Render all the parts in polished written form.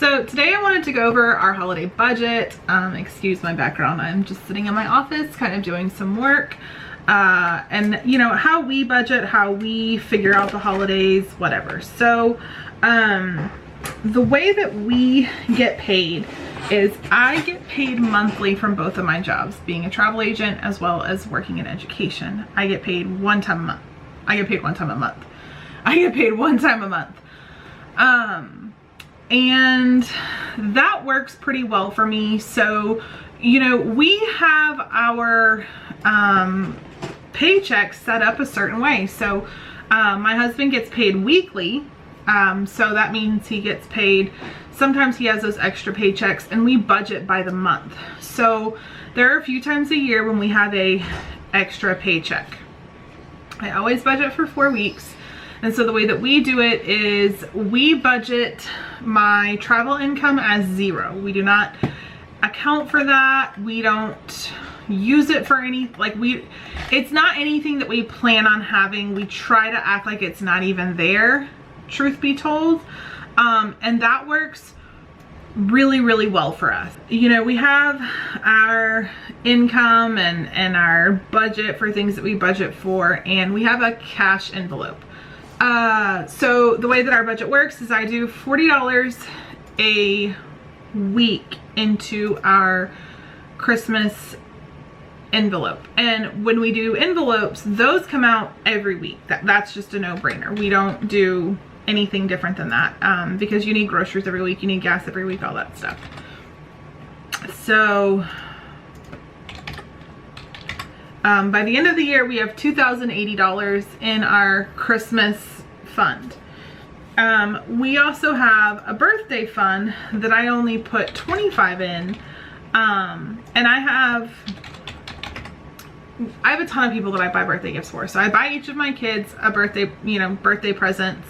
So today I wanted to go over our holiday budget. Excuse my background, I'm just sitting in my office kind of doing some work. And you know, how we budget, how we figure out the holidays, whatever. So the way that we get paid is I get paid monthly from both of my jobs, being a travel agent as well as working in education. I get paid one time a month. I get paid one time a month. And that works pretty well for me. So, you know, we have our paychecks set up a certain way. So my husband gets paid weekly. So that means he gets paid, sometimes he has those extra paychecks, and we budget by the month. So there are a few times a year when we have a extra paycheck. I always budget for 4 weeks. And so the way that we do it is we budget my travel income as 0. We do not account for that. We don't use it for any, like it's not anything that we plan on having. We try to act like it's not even there, truth be told. And that works really, really well for us. You know, we have our income and our budget for things that we budget for, and we have a cash envelope. So the way that our budget works is I do $40 a week into our Christmas envelope. And when we do envelopes, those come out every week. That's just a no-brainer. We don't do anything different than that, because you need groceries every week, you need gas every week, all that stuff. So by the end of the year, we have $2,080 in our Christmas fund. We also have a birthday fund that I only put $25 in, and I have a ton of people that I buy birthday gifts for. So I buy each of my kids a birthday, you know, birthday presents.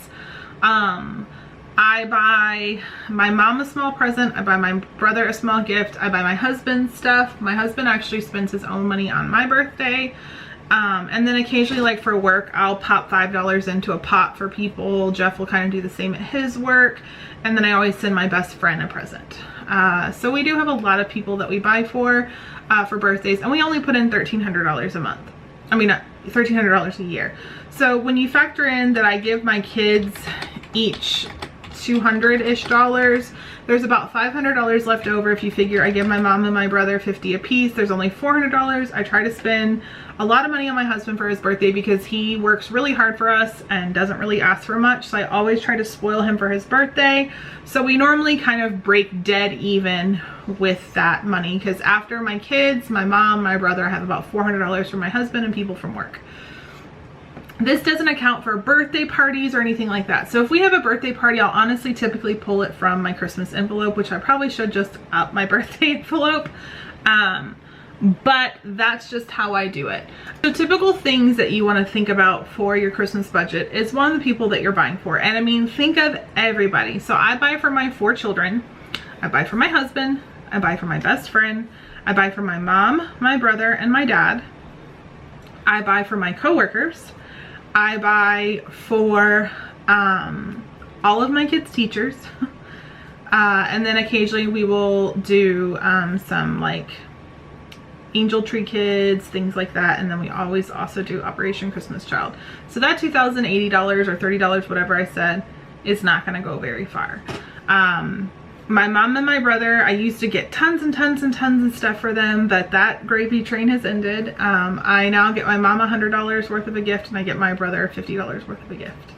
I buy my mom a small present, I buy my brother a small gift, I buy my husband stuff. My husband actually spends his own money on my birthday. And then occasionally, like for work, I'll pop $5 into a pot for people. Jeff will kind of do the same at his work. And then I always send my best friend a present. So we do have a lot of people that we buy for birthdays, and we only put in $1,300 a month. I mean, $1,300 a year. So when you factor in that I give my kids each $200-ish, there's about $500 left over. If you figure I give my mom and my brother $50 a piece, there's only $400. I try to spend a lot of money on my husband for his birthday because he works really hard for us and doesn't really ask for much. So I always try to spoil him for his birthday. So we normally kind of break dead even with that money, because after my kids, my mom, my brother, I have about $400 from my husband and people from work. This doesn't account for birthday parties or anything like that. So if we have a birthday party, I'll honestly typically pull it from my Christmas envelope, which I probably should just up my birthday envelope. But that's just how I do it. So typical things that you want to think about for your Christmas budget is one of the people that you're buying for. And I mean, think of everybody. So I buy for my 4 children. I buy for my husband. I buy for my best friend. I buy for my mom, my brother, and my dad. I buy for my coworkers. I buy for all of my kids' teachers. And then occasionally we will do some like Angel Tree Kids, things like that. And then we always also do Operation Christmas Child. So that $2,080 or $30, whatever I said, is not going to go very far. My mom and my brother, I used to get tons and tons and tons of stuff for them, but that gravy train has ended. I now get my mom $100 worth of a gift, and I get my brother $50 worth of a gift.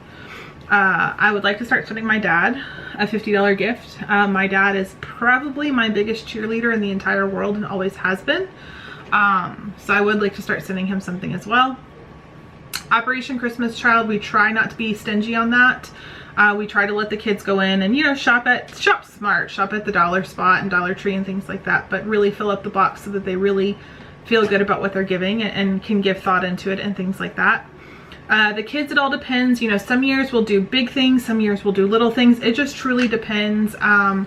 I would like to start sending my dad a $50 gift. My dad is probably my biggest cheerleader in the entire world and always has been. So I would like to start sending him something as well. Operation Christmas Child, we try not to be stingy on that. We try to let the kids go in and, you know, shop smart, shop at the dollar spot and Dollar Tree and things like that, but really fill up the box so that they really feel good about what they're giving and can give thought into it and things like that. The kids, it all depends. You know, some years we'll do big things, some years we'll do little things. It just truly depends. I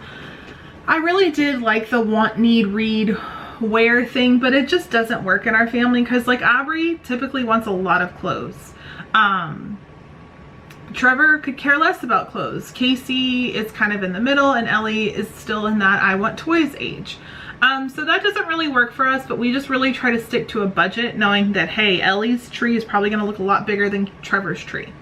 really did like the want, need, read, wear thing, but it just doesn't work in our family because like Aubrey typically wants a lot of clothes. Trevor could care less about clothes. Casey is kind of in the middle, and Ellie is still in that I want toys age. So that doesn't really work for us, but we just really try to stick to a budget, knowing that, hey, Ellie's tree is probably going to look a lot bigger than Trevor's tree.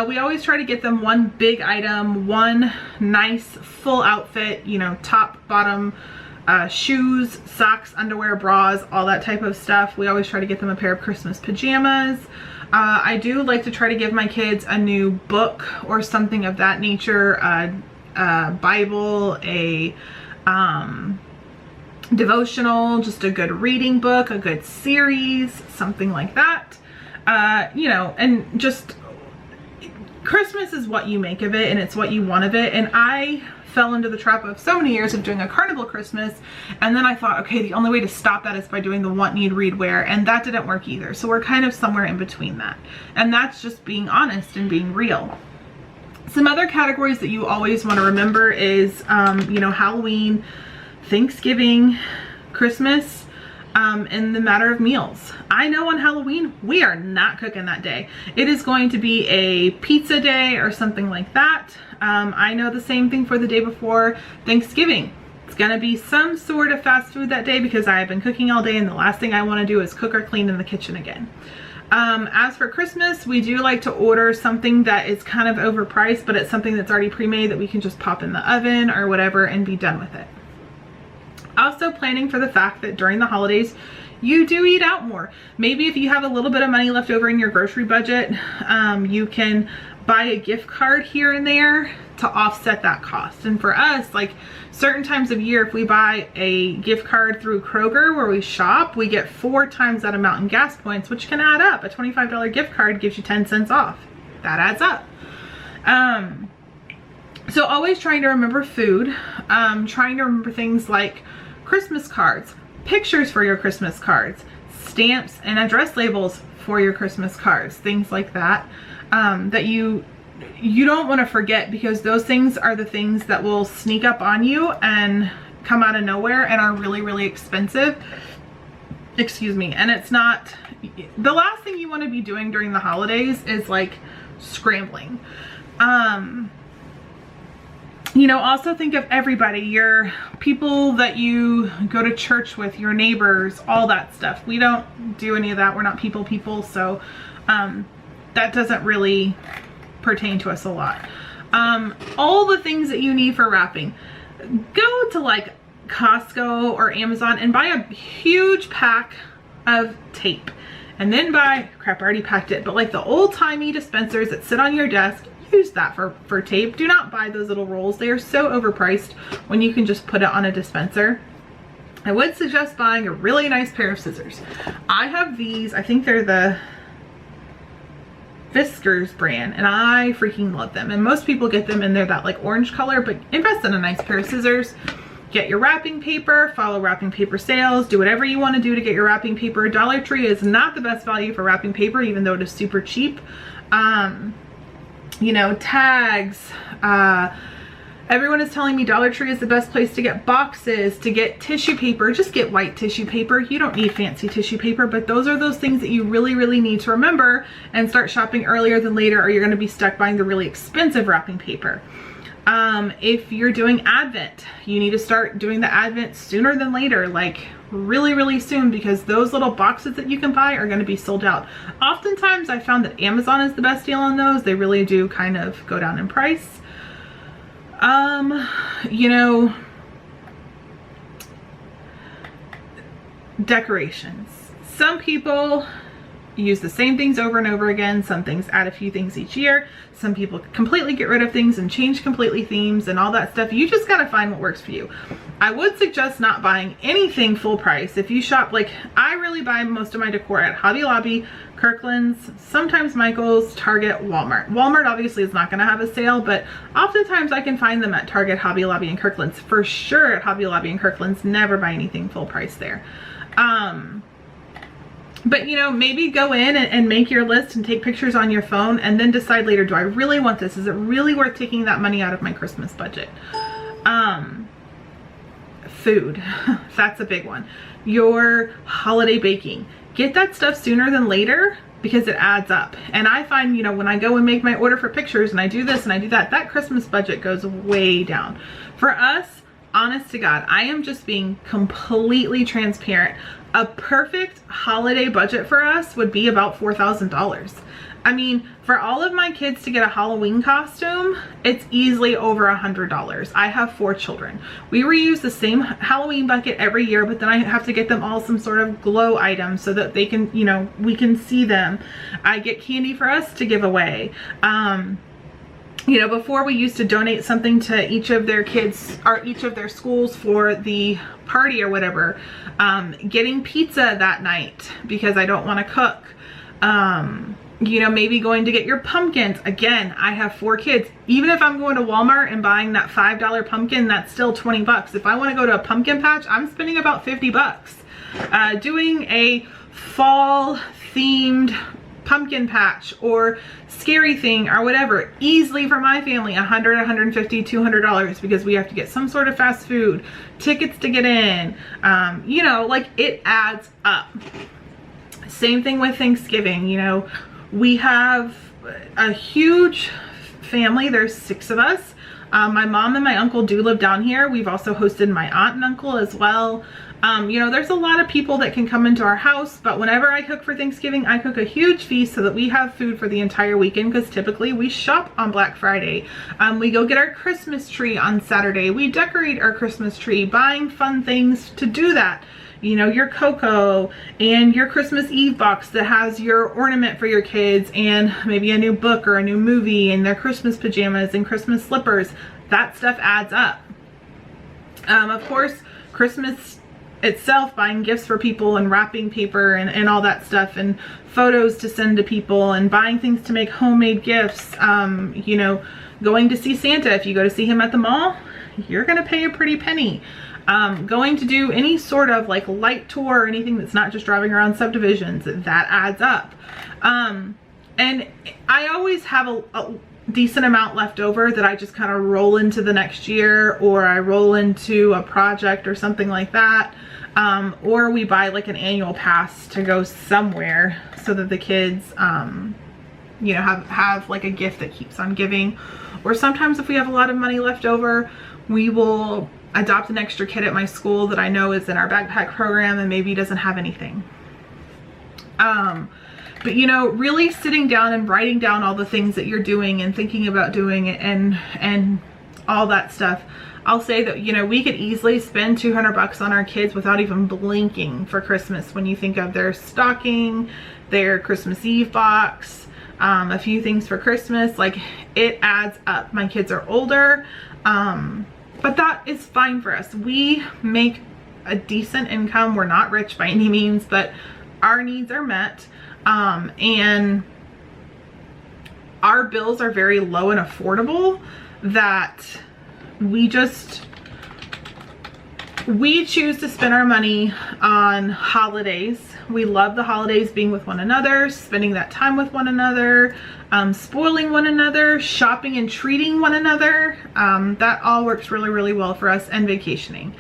We always try to get them one big item, one nice full outfit, you know, top, bottom, shoes, socks, underwear, bras, all that type of stuff. We always try to get them a pair of Christmas pajamas. I do like to try to give my kids a new book or something of that nature, a Bible, a devotional, just a good reading book, a good series, something like that. You know, and just Christmas is what you make of it, and it's what you want of it. And I fell into the trap of so many years of doing a carnival Christmas, and then I thought, okay, the only way to stop that is by doing the want, need, read, wear, and that didn't work either. So we're kind of somewhere in between that, and that's just being honest and being real. Some other categories that you always want to remember is you know, Halloween, Thanksgiving, Christmas, in the matter of meals. I know on Halloween, we are not cooking that day. It is going to be a pizza day or something like that. I know the same thing for the day before Thanksgiving. It's gonna be some sort of fast food that day because I have been cooking all day, and the last thing I wanna do is cook or clean in the kitchen again. As for Christmas, we do like to order something that is kind of overpriced, but it's something that's already pre-made that we can just pop in the oven or whatever and be done with it. Also planning for the fact that during the holidays, you do eat out more. Maybe if you have a little bit of money left over in your grocery budget, you can buy a gift card here and there to offset that cost. And for us, like certain times of year, if we buy a gift card through Kroger where we shop, we get 4 times that amount in gas points, which can add up. A $25 gift card gives you 10 cents off. That adds up. So always trying to remember food, trying to remember things like Christmas cards, pictures for your Christmas cards, stamps and address labels for your Christmas cards, things like that, that you don't want to forget, because those things are the things that will sneak up on you and come out of nowhere and are really, really expensive. Excuse me. And it's not, the last thing you want to be doing during the holidays is like scrambling. You know, also think of everybody, your people that you go to church with, your neighbors, all that stuff. We don't do any of that. We're not people, so that doesn't really pertain to us a lot. All the things that you need for wrapping. Go to like Costco or Amazon and buy a huge pack of tape. And then buy, crap, I already packed it, but like the old-timey dispensers that sit on your desk, use that for tape. Do not buy those little rolls. They are so overpriced when you can just put it on a dispenser. I would suggest buying a really nice pair of scissors. I have these, I think they're the Fiskars brand, and I freaking love them. And most people get them and they're that like orange color, but invest in a nice pair of scissors. Get your wrapping paper, follow wrapping paper sales, do whatever you want to do to get your wrapping paper. Dollar Tree is not the best value for wrapping paper, even though it is super cheap. You know, tags, everyone is telling me Dollar Tree is the best place to get boxes, to get tissue paper. Just get white tissue paper. You don't need fancy tissue paper, but those are those things that you really, really need to remember and start shopping earlier than later, or you're going to be stuck buying the really expensive wrapping paper. If you're doing Advent, you need to start doing the Advent sooner than later, like really, really soon, because those little boxes that you can buy are going to be sold out. Oftentimes I found that Amazon is the best deal on those. They really do kind of go down in price. You know, decorations. Some people use the same things over and over again. Some things add a few things each year. Some people completely get rid of things and change completely themes and all that stuff. You just gotta find what works for you. I would suggest not buying anything full price. If you shop, like I really buy most of my decor at Hobby Lobby, Kirkland's, sometimes Michael's, Target, Walmart. Walmart obviously is not gonna have a sale, but oftentimes I can find them at Target, Hobby Lobby, and Kirkland's. For sure at Hobby Lobby and Kirkland's, never buy anything full price there. But you know, maybe go in and make your list and take pictures on your phone and then decide later, do I really want this? Is it really worth taking that money out of my Christmas budget? Food, that's a big one. Your holiday baking. Get that stuff sooner than later, because it adds up. And I find, you know, when I go and make my order for pictures and I do this and I do that, that Christmas budget goes way down. For us, honest to God, I am just being completely transparent. A perfect holiday budget for us would be about $4,000. I mean, for all of my kids to get a Halloween costume, it's easily over $100. I have 4 children. We reuse the same Halloween bucket every year, but then I have to get them all some sort of glow item so that they can, you know, we can see them. I get candy for us to give away. You know, before we used to donate something to each of their kids or each of their schools for the party or whatever. Getting pizza that night because I don't want to cook. You know, maybe going to get your pumpkins. Again, I have 4 kids. Even if I'm going to Walmart and buying that $5 pumpkin, that's still 20 bucks. If I want to go to a pumpkin patch, I'm spending about 50 bucks. Doing a fall themed pumpkin patch or scary thing or whatever, easily for my family, $100, $150, $200 because we have to get some sort of fast food, tickets to get in, you know, like it adds up. Same thing with Thanksgiving. You know, we have a huge family. There's 6 of us. My mom and my uncle do live down here. We've also hosted my aunt and uncle as well. You know, there's a lot of people that can come into our house, but whenever I cook for Thanksgiving, I cook a huge feast so that we have food for the entire weekend, because typically we shop on Black Friday. We go get our Christmas tree on Saturday. We decorate our Christmas tree, buying fun things to do that. You know, your cocoa and your Christmas Eve box that has your ornament for your kids and maybe a new book or a new movie and their Christmas pajamas and Christmas slippers. That stuff adds up. Of course, Christmas itself, buying gifts for people and wrapping paper and all that stuff and photos to send to people and buying things to make homemade gifts. You know, going to see Santa. If you go to see him at the mall, you're gonna pay a pretty penny. Going to do any sort of like light tour or anything that's not just driving around subdivisions, that adds up. And I always have a decent amount left over that I just kind of roll into the next year, or I roll into a project or something like that. Or we buy like an annual pass to go somewhere so that the kids, you know, have like a gift that keeps on giving. Or sometimes if we have a lot of money left over, we will adopt an extra kid at my school that I know is in our backpack program and maybe doesn't have anything. But you know, really sitting down and writing down all the things that you're doing and thinking about doing and all that stuff. I'll say that, you know, we could easily spend 200 bucks on our kids without even blinking for Christmas when you think of their stocking, their Christmas Eve box, a few things for Christmas. Like, it adds up. My kids are older, but that is fine for us. We make a decent income. We're not rich by any means, but our needs are met. And our bills are very low and affordable, that we choose to spend our money on holidays. We love the holidays, being with one another, spending that time with one another, spoiling one another, shopping and treating one another. That all works really, really well for us, and vacationing.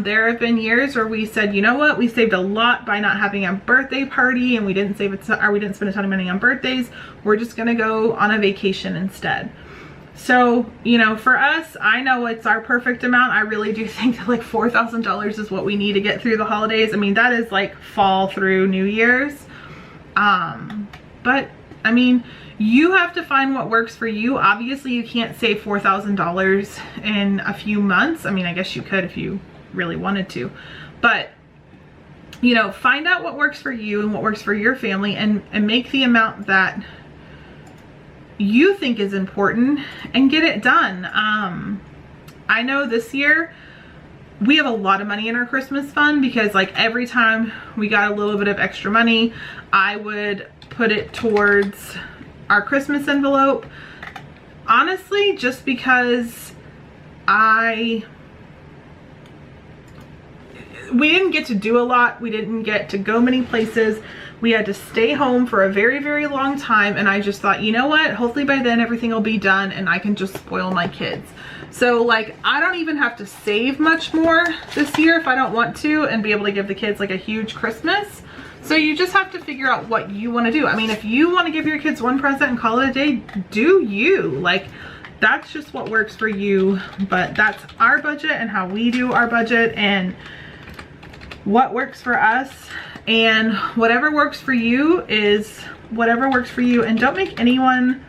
There have been years where we said, you know what, we saved a lot by not having a birthday party, and we didn't spend a ton of money on birthdays. We're just gonna go on a vacation instead. So, you know, for us, I know it's our perfect amount. I really do think that like $4,000 is what we need to get through the holidays. I mean, that is like fall through New Year's. But I mean, you have to find what works for you. Obviously, you can't save $4,000 in a few months. I mean, I guess you could if you really wanted to, but you know, find out what works for you and what works for your family, and make the amount that you think is important and get it done. I know this year we have a lot of money in our Christmas fund, because like every time we got a little bit of extra money, I would put it towards our Christmas envelope. Honestly, just because we didn't get to do a lot. We didn't get to go many places. We had to stay home for a very, very long time. And I just thought, you know what? Hopefully by then everything will be done and I can just spoil my kids. So like, I don't even have to save much more this year if I don't want to, and be able to give the kids like a huge Christmas. So you just have to figure out what you want to do. I mean, if you want to give your kids one present and call it a day, do you. Like, that's just what works for you. But that's our budget and how we do our budget and what works for us. And whatever works for you is whatever works for you. And don't make anyone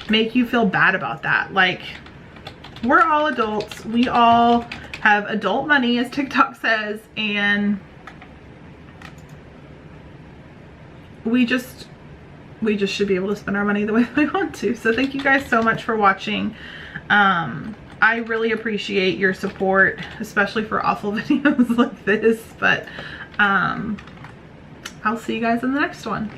make you feel bad about that. Like, we're all adults. We all have adult money, as TikTok says, and we just should be able to spend our money the way we want to. So thank you guys so much for watching. I really appreciate your support, especially for awful videos like this, but I'll see you guys in the next one.